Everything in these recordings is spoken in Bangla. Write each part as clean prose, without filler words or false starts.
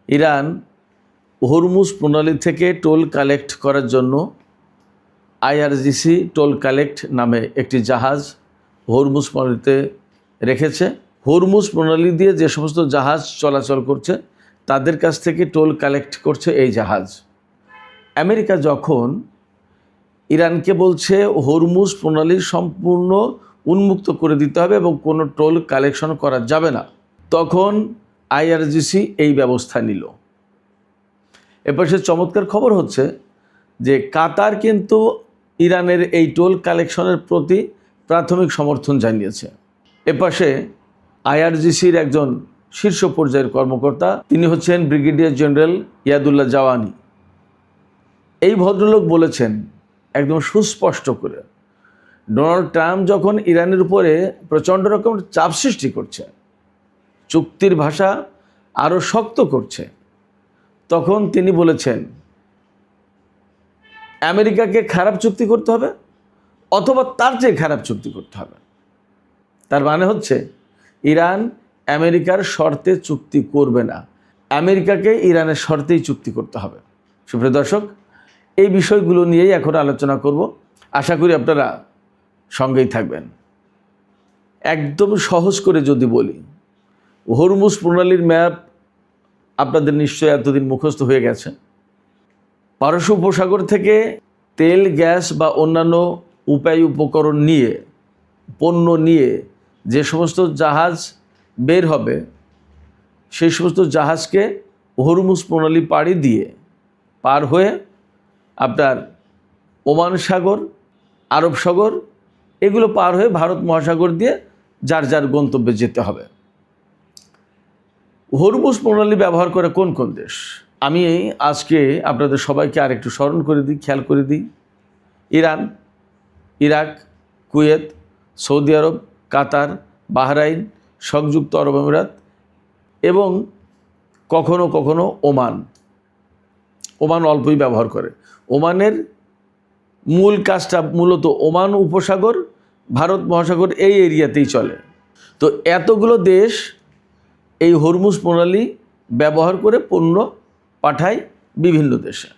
ইরান হরমুজ প্রণালী থেকে টোল কালেক্ট করার জন্য IRGC টোল কালেক্ট নামে একটি জাহাজ হরমুজ প্রণালীতে রেখেছে। হরমুজ প্রণালী দিয়ে যে সমস্ত জাহাজ চলাচল করছে তাদের কাছ থেকে টোল কালেক্ট করছে এই জাহাজ। আমেরিকা যখন ইরানকে বলছে হরমুজ প্রণালী সম্পূর্ণ উন্মুক্ত করে দিতে হবে এবং কোনো টোল কালেকশন করা যাবে না, তখন IRGC এই ব্যবস্থা নিল। এরপর সে চমৎকার খবর হচ্ছে যে কাতার কিন্তু ইরানের এই টোল কালেকশনের প্রতি প্রাথমিক সমর্থন জানিয়েছে। এপাশে IRGCর একজন শীর্ষ পর্যায়ের কর্মকর্তা, তিনি হচ্ছেন ব্রিগেডিয়ার জেনারেল ইয়াদুল্লাহ জাওয়ানি। এই ভদ্রলোক বলেছেন একদম সুস্পষ্ট করে, ডোনাল্ড ট্রাম্প যখন ইরানের উপরে প্রচণ্ড রকমের চাপ সৃষ্টি করছে, চুক্তির ভাষা আরও শক্ত করছে, তখন তিনি বলেছেন আমেরিকাকে খারাপ চুক্তি করতে হবে অথবা তার চেয়ে খারাপ চুক্তি করতে হবে। তার মানে হচ্ছে ইরান আমেরিকার শর্তে চুক্তি করবে না, আমেরিকাকে ইরানের শর্তেই চুক্তি করতে হবে। সুপ্রিয় দর্শক, এই বিষয়গুলো নিয়েই এখন আলোচনা করব। আশা করি আপনারা সঙ্গেই থাকবেন। একদম সহজ করে যদি বলি, হরমুজ প্রণালীর ম্যাপ আপনাদের নিশ্চয়ই এতদিন মুখস্থ হয়ে গেছে। পারস্য উপসাগর থেকে তেল, গ্যাস বা অন্যান্য উপায় উপকরণ নিয়ে, পণ্য নিয়ে যে সমস্ত জাহাজ বের হবে, সেই সমস্ত জাহাজকে হরমুজ প্রণালী পাড়ি দিয়ে পার হয়ে আপনার ওমান সাগর, আরব সাগর, এগুলো পার হয়ে ভারত মহাসাগর দিয়ে যার যার গন্তব্যে যেতে হবে। হরমুজ প্রণালী ব্যবহার করে কোন কোন দেশ, আমি আজকে আপনাদের সবাইকে আরেকটু স্মরণ করে দিই, খেয়াল করে দিই। ইরান, ইরাক, কুয়েত, সৌদি আরব, কাতার, বাহরাইন, সংযুক্ত আরব আমিরাত এবং কখনো কখনো ওমান। ওমান অল্পই ব্যবহার করে। ওমানের মূল কাজটা মূলত ওমান উপসাগর, ভারত মহাসাগর এই এরিয়াতেই চলে। তো এতগুলো দেশ এই হরমুজ প্রণালী ব্যবহার করে পণ্য পাঠায় বিভিন্ন দেশে।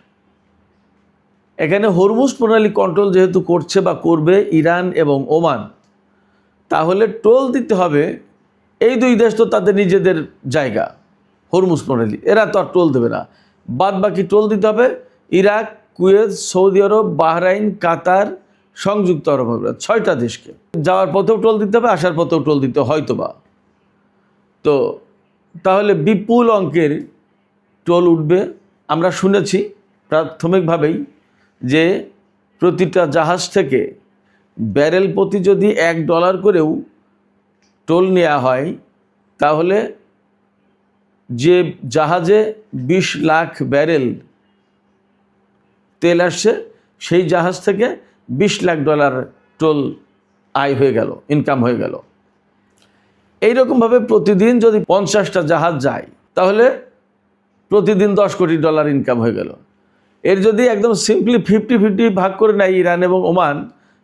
এখানে হরমুজ প্রণালী কন্ট্রোল যেহেতু করছে বা করবে ইরান এবং ওমান, তাহলে টোল দিতে হবে। এই দুই দেশ তো তাদের নিজেদের জায়গা, হরমুজ প্রণালী, এরা তো আর টোল দেবে না। বাদ বাকি টোল দিতে হবে ইরাক, কুয়েত, সৌদি আরব, বাহরাইন, কাতার, সংযুক্ত আরব আমিরাত, 6টা দেশকে। যাওয়ার পথেও টোল দিতে হবে, আসার পথেও টোল দিতে হয়তো বা। তো তাহলে বিপুল অঙ্কের টোল উঠবে। আমরা শুনেছি প্রাথমিকভাবেই যে প্রতিটা জাহাজ থেকে ব্যারেল প্রতি যদি $1 করেও টোল নেওয়া হয়, তাহলে যে জাহাজে 20 লাখ ব্যারেল তেল আসছে, সেই জাহাজ থেকে $20 লাখ টোল আয় হয়ে গেল, ইনকাম হয়ে গেল। এইরকমভাবে প্রতিদিন যদি 50টা জাহাজ যায়, তাহলে প্রতিদিন $10 কোটি ইনকাম হয়ে গেল। এর যদি একদম সিম্পলি 50-50 ভাগ করে নেয় ইরান এবং ওমান,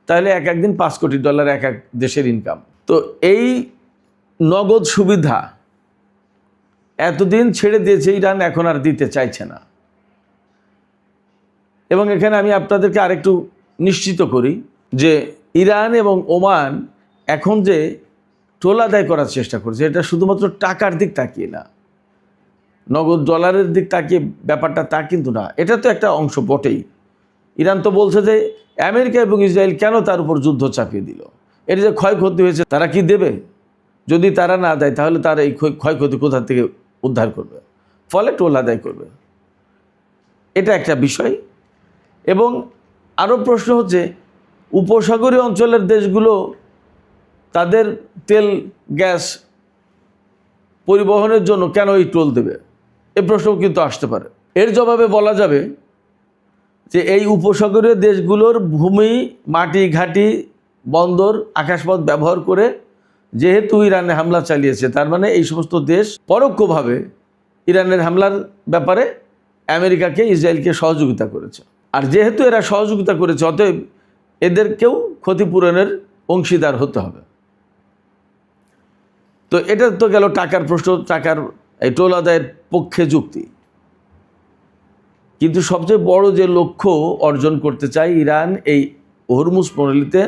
তাহলে একদিন $5 কোটি এক এক দেশের ইনকাম। তো এই নগদ সুবিধা এতদিন ছেড়ে দিয়েছে ইরান, এখন আর দিতে চাইছে না। এবং এখানে আমি আপনাদেরকে আরেকটু নিশ্চিত করি যে ইরান এবং ওমান এখন যে টোল আদায় করার চেষ্টা করছে, এটা শুধুমাত্র টাকার দিক তাকিয়ে না, নগদ ডলারের দিক তাকিয়ে ব্যাপারটা তা কিন্তু না। এটা তো একটা অংশ বটেই। ইরান তো বলছে যে আমেরিকা এবং ইসরায়েল কেন তার উপর যুদ্ধ চাপিয়ে দিল, এর যে ক্ষয়ক্ষতি হয়েছে তারা কি দেবে? যদি তারা না দেয়, তাহলে তারা এই ক্ষয়ক্ষতি কোথা থেকে উদ্ধার করবে? ফলে টোল আদায় করবে। এটা একটা বিষয়। এবং আরও প্রশ্ন হচ্ছে, উপসাগরীয় অঞ্চলের দেশগুলো তাদের তেল, গ্যাস পরিবহনের জন্য কেন এই টোল দেবে? এই প্রশ্নও কিন্তু আসতে পারে। এর জবাবে বলা যাবে যে এই উপসাগরীয় দেশগুলোর ভূমি, মাটি, ঘাটি, বন্দর, আকাশপথ ব্যবহার করে যেহেতু ইরানে হামলা চালিয়েছে, তার মানে এই সমস্ত দেশ পরোক্ষভাবে ইরানের হামলার ব্যাপারে আমেরিকাকে, ইসরায়েলকে সহযোগিতা করেছে। আর যেহেতু এরা সহযোগিতা করেছে, অতএব এদেরকেও ক্ষতিপূরণের অংশীদার হতে হবে। তো এটা তো গেল টাকার প্রশ্ন, টাকার এই টোল আদায়ের পক্ষে যুক্তি। কিন্তু সবচেয়ে বড় যে লক্ষ্য অর্জন করতে চায় ইরান এই হরমুজ প্রণালীতে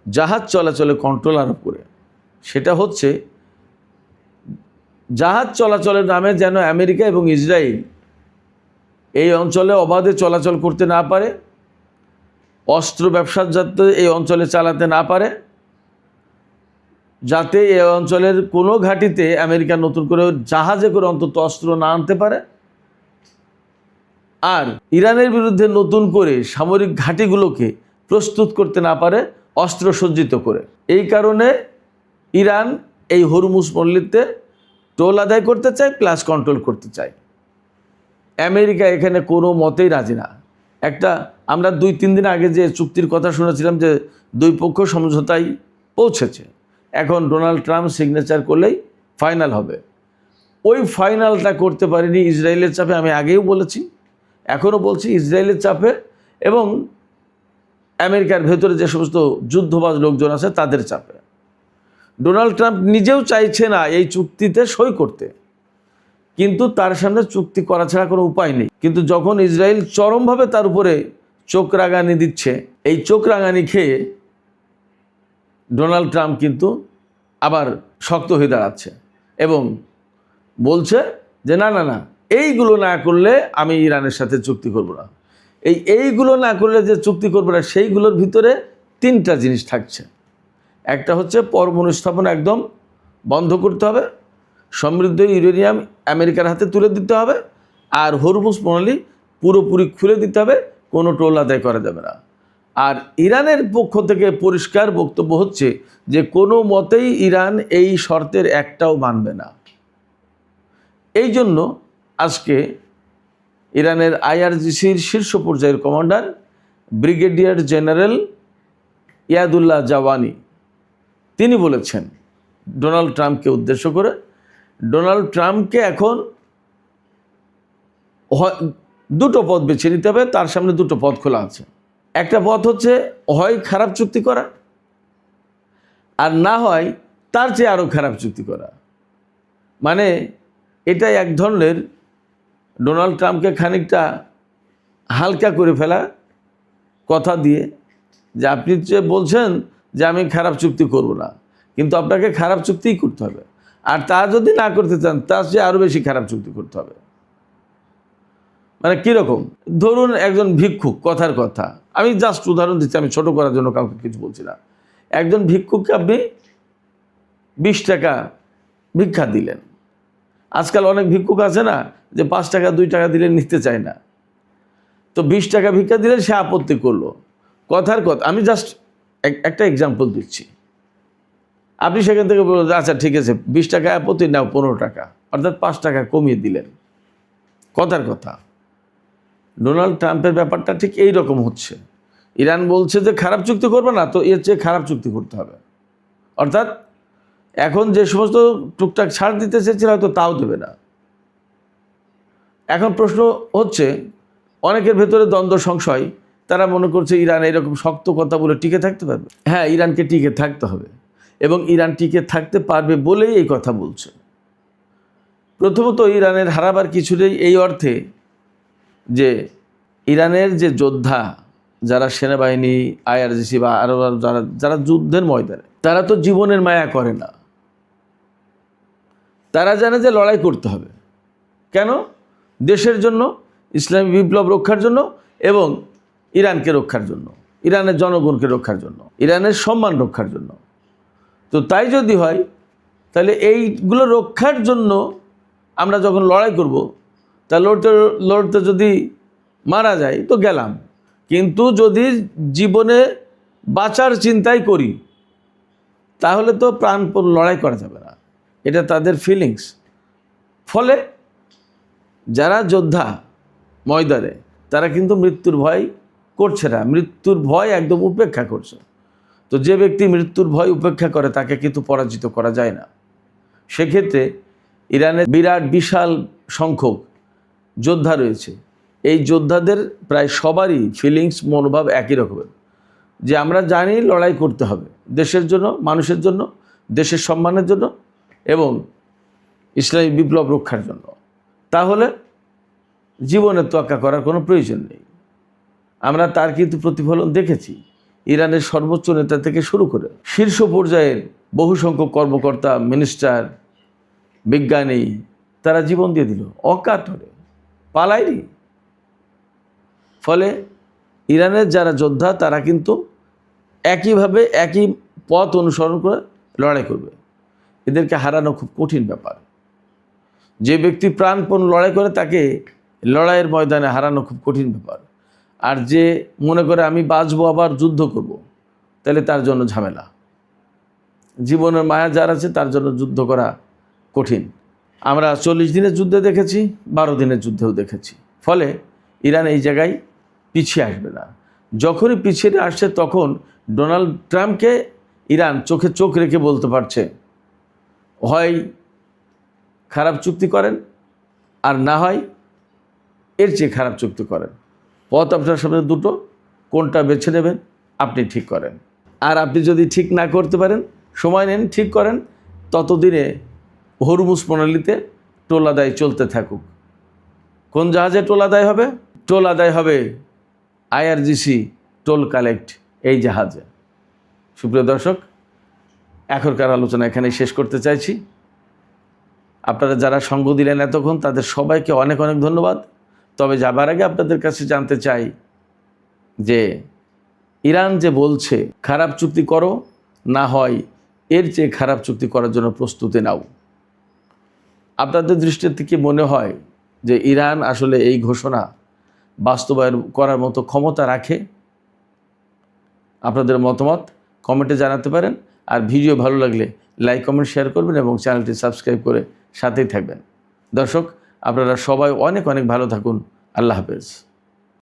জাহাজ চলাচলে কন্ট্রোল আরোপ করে, সেটা হচ্ছে জাহাজ চলাচলের নামে যেন আমেরিকা এবং ইসরায়েল এই অঞ্চলে অবাধে চলাচল করতে না পারে, অস্ত্র ব্যবসা যাতে এই অঞ্চলে চালাতে না পারে, যাতে এই অঞ্চলের কোনো ঘাঁটিতে আমেরিকা নতুন করে জাহাজে করে অন্তত অস্ত্র না আনতে পারে, আর ইরানের বিরুদ্ধে নতুন করে সামরিক ঘাঁটিগুলোকে প্রস্তুত করতে না পারে অস্ত্র সজ্জিত করে। এই কারণে ইরান এই হরমুজ প্রণালীতে টোল আদায় করতে চায় প্লাস কন্ট্রোল করতে চায়। আমেরিকা এখানে কোনো মতেই রাজি না। আমরা 2-3 দিন আগে যে চুক্তির কথা শুনেছিলাম যে দুই পক্ষ সমঝোতায় পৌঁছেছে, এখন ডোনাল্ড ট্রাম্প সিগনেচার করলেই ফাইনাল হবে। ওই ফাইনালটা করতে পারেনি ইসরায়েলের চাপে, আমি আগেও বলেছি, এখনও বলছি, ইসরায়েলের চাপে এবং আমেরিকার ভেতরে যে সমস্ত যুদ্ধবাজ লোকজন আছে তাদের চাপে। ডোনাল্ড ট্রাম্প নিজেও চাইছে না এই চুক্তিতে সই করতে, কিন্তু তার সামনে চুক্তি করা ছাড়া কোনো উপায় নেই। কিন্তু যখন ইসরায়েল চরমভাবে তার উপরে চোখ রাঙানি দিচ্ছে, এই চোখ রাঙানি খেয়ে ডোনাল্ড ট্রাম্প কিন্তু আবার শক্ত হয়ে দাঁড়াচ্ছে এবং বলছে যে না না না, এইগুলো না করলে আমি ইরানের সাথে চুক্তি করব না। এইগুলো না করলে যে চুক্তি করবো না, সেইগুলোর ভিতরে 3টা জিনিস থাকছে। একটা হচ্ছে পরমাণু স্থাপনা একদম বন্ধ করতে হবে, সমৃদ্ধ ইউরেনিয়াম আমেরিকার হাতে তুলে দিতে হবে, আর হরমুজ প্রণালী পুরোপুরি খুলে দিতে হবে, কোনো টোল আদায় করা যাবে না। আর ইরানের পক্ষ থেকে পরিষ্কার বক্তব্য হচ্ছে যে কোনো মতেই ইরান এই শর্তের একটাও মানবে না। এই জন্য আজকে ইরানের আইআরজিসির শীর্ষ পর্যায়ের commander brigadier general Yadullah Jawaani তিনি বলেছেন ডোনাল্ড ট্রাম্পকে উদ্দেশ্য করে, ডোনাল্ড ট্রাম্পকে এখন 2টো পথ বেছে নিতে হবে, তার সামনে 2টো পথ খোলা আছে। একটা পথ হচ্ছে হয় খারাপ চুক্তি করা, আর না হয় তার চেয়ে আরও খারাপ চুক্তি করা। মানে এটা এক ধরনের ডোনাল্ড ট্রাম্পকে খানিকটা হালকা করে ফেলা কথা দিয়ে, যে আপনি যে বলছেন যে আমি খারাপ চুক্তি করব না, কিন্তু আপনাকে খারাপ চুক্তিই করতে হবে, আর তা যদি না করতে চান তার চেয়ে আরও বেশি খারাপ চুক্তি করতে হবে। মানে কীরকম? ধরুন একজন ভিক্ষুক, কথার কথা, আমি জাস্ট উদাহরণ দিচ্ছি, আমি ছোট করার জন্য কাউকে কিছু বলছি না। একজন ভিক্ষুককে আপনি 20 টাকা ভিক্ষা দিলেন। আজকাল অনেক ভিক্ষুক আছে না যে 5 টাকা 2 টাকা দিলে নিতে চায় না, তো 20 টাকা ভিক্ষা দিলেন, সে আপত্তি করলো। কথার কথা, আমি জাস্ট একটা এক্সাম্পল দিচ্ছি। আপনি সেখান থেকে বললেন আচ্ছা ঠিক আছে 20 টাকা আপত্তি, নাও 15 টাকা, অর্থাৎ 5 টাকা কমিয়ে দিলেন। কথার কথা, ডোনাল্ড ট্রাম্পের ব্যাপারটা ঠিক এই রকম হচ্ছে। ইরান বলছে যে খারাপ চুক্তি করবে না, তো এর চেয়ে খারাপ চুক্তি করতে হবে। অর্থাৎ এখন যে সমস্ত টুকটাক ছাড় দিতে চেয়েছিল হয়তো তাও দেবে না। এখন প্রশ্ন হচ্ছে, অনেকের ভেতরে দ্বন্দ্ব সংশয়, তারা মনে করছে ইরান এরকম শক্ত কথা বলে টিকে থাকতে পারবে। হ্যাঁ, ইরানকে টিকে থাকতে হবে এবং ইরান টিকে থাকতে পারবে বলেই এই কথা বলছে। প্রথমত ইরানের হারাবার কিছু নেই এই অর্থে যে ইরানের যে যোদ্ধা, যারা সেনাবাহিনী, আইআরজিসি বা আরও যারা যুদ্ধের ময়দানে, তারা তো জীবনের মায়া করে না। তারা জানে যে লড়াই করতে হবে। কেন? দেশের জন্য, ইসলামী বিপ্লব রক্ষার জন্য এবং ইরানকে রক্ষার জন্য, ইরানের জনগণকে রক্ষার জন্য, ইরানের সম্মান রক্ষার জন্য। তো তাই যদি হয়, তাহলে এইগুলো রক্ষার জন্য আমরা যখন লড়াই করব, তা লড়তে লড়তে যদি মারা যায় তো গেলাম, কিন্তু যদি জীবনে বাঁচার চিন্তাই করি তাহলে তো প্রাণপণ লড়াই করা যাবে না। এটা তাদের ফিলিংস। ফলে যারা যোদ্ধা ময়দানে, তারা কিন্তু মৃত্যুর ভয় করছে না, মৃত্যুর ভয় একদম উপেক্ষা করছে। তো যে ব্যক্তি মৃত্যুর ভয় উপেক্ষা করে তাকে কিন্তু পরাজিত করা যায় না। সেক্ষেত্রে ইরানের বিশাল সংখ্যক যোদ্ধা রয়েছে। এই যোদ্ধাদের প্রায় সবারই ফিলিংস, মনোভাব একই রকমের, যে আমরা জানি লড়াই করতে হবে দেশের জন্য, মানুষের জন্য, দেশের সম্মানের জন্য এবং ইসলামী বিপ্লব রক্ষার জন্য। তাহলে জীবনে তোয়াক্কা করার কোনো প্রয়োজন নেই। আমরা তার কিন্তু প্রতিফলন দেখেছি। ইরানের সর্বোচ্চ নেতা থেকে শুরু করে শীর্ষ পর্যায়ের বহু সংখ্যক কর্মকর্তা, মিনিস্টার, বিজ্ঞানী তারা জীবন দিয়ে দিল অকাতরে, পালায়নি। ফলে ইরানের যারা যোদ্ধা তারা কিন্তু একইভাবে একই পথ অনুসরণ করে লড়াই করবে। এদেরকে হারানো খুব কঠিন ব্যাপার। যে ব্যক্তি প্রাণপণ লড়াই করে তাকে লড়াইয়ের ময়দানে হারানো খুব কঠিন ব্যাপার। আর যে মনে করে আমি বাঁচবো আবার যুদ্ধ করব, তাহলে তার জন্য ঝামেলা। জীবনের মায়া যার আছে তার জন্য যুদ্ধ করা কঠিন। আমরা 40 দিনের যুদ্ধে দেখেছি, 12 দিনের যুদ্ধেও দেখেছি। ফলে ইরান এই জায়গায় পিছিয়ে আসবে না। যখনই পিছিয়ে আসছে তখন ডোনাল্ড ট্রাম্পকে ইরান চোখে চোখ রেখে বলতে পারছে, হয় খারাপ চুক্তি করেন আর না হয় এর চেয়ে খারাপ চুক্তি করেন। পথ আপনার সামনে দুটো, কোনটা বেছে নেবেন আপনি ঠিক করেন। আর আপনি যদি ঠিক না করতে পারেন, সময় নেন, ঠিক করেন, ততদিনে হরমুজ প্রণালীতে টোল আদায় চলতে থাকুক। কোন জাহাজে টোল আদায় হবে? টোল আদায় হবে IRGC টোল কালেক্ট এই জাহাজে। সুপ্রিয় দর্শক, এখনকার আলোচনা এখানে শেষ করতে চাইছি। আপনারা যারা সঙ্গ দিলেন এতক্ষণ তাদের সবাইকে অনেক অনেক ধন্যবাদ। তবে যাবার আগে আপনাদের কাছে জানতে চাই যে ইরান যে বলছে খারাপ চুক্তি করো, না হয় এর চেয়ে খারাপ চুক্তি করার জন্য প্রস্তুতি নাও, আপনাদের দৃষ্টি থেকে মনে হয় যে ইরান আসলে এই ঘোষণা বাস্তবায়ন করার মতো ক্ষমতা রাখে? আপনাদের মতামত কমেন্টে জানাতে পারেন। আর ভিডিও ভালো লাগলে লাইক, কমেন্ট, শেয়ার করবেন এবং চ্যানেলটি সাবস্ক্রাইব করে সাথেই থাকবেন। দর্শক, আপনারা সবাই অনেক অনেক ভালো থাকুন। আল্লাহ হাফেজ।